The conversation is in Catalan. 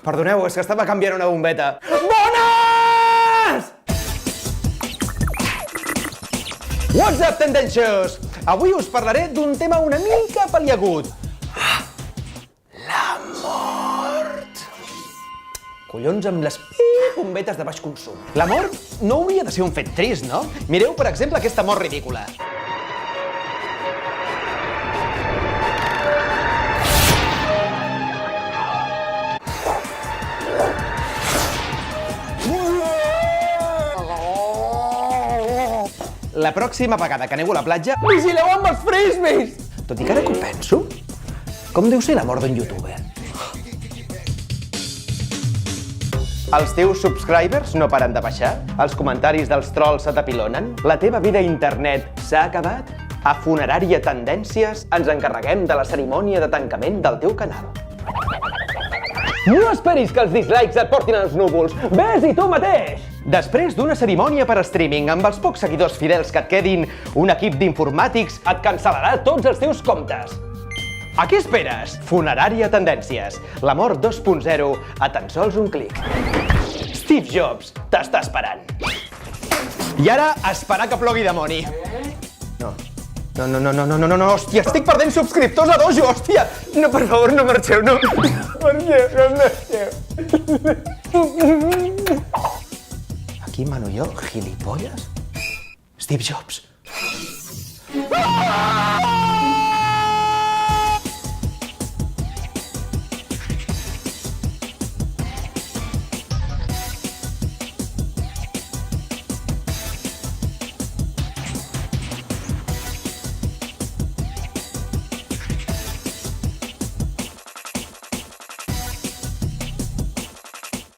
Perdoneu, és que estava canviant una bombeta. Bones! What's up, Tendencious? Avui us parlaré d'un tema una mica paliagut. La mort. Collons amb les bombetes de baix consum. La mort no hauria de ser un fet trist, no? Mireu, per exemple, aquesta mort ridícula. La pròxima vegada que aneu a la platja, vigileu amb els frisbees! Tot i que ara que ho penso, com deu ser la mort d'un youtuber? Els teus subscribers no paren de baixar? Els comentaris dels trolls se t'apilonen? La teva vida a internet s'ha acabat? A Funerària Tendències ens encarreguem de la cerimònia de tancament del teu canal. No esperis que els dislikes et portin als núvols! Ves-hi tu mateix! Després d'una cerimònia per streaming amb els pocs seguidors fidels que et quedin, un equip d'informàtics et cancel·larà tots els teus comptes. A què esperes? Funerària Tendències. La mort 2.0 a tan sols un clic. Steve Jobs t'està esperant. I ara, esperar que plogui dimoni. No, hòstia, estic perdent subscriptors a dojo, hòstia! No, per favor, no marxeu, no. No marxeu. Aquí mano jo, gilipolles? Steve Jobs.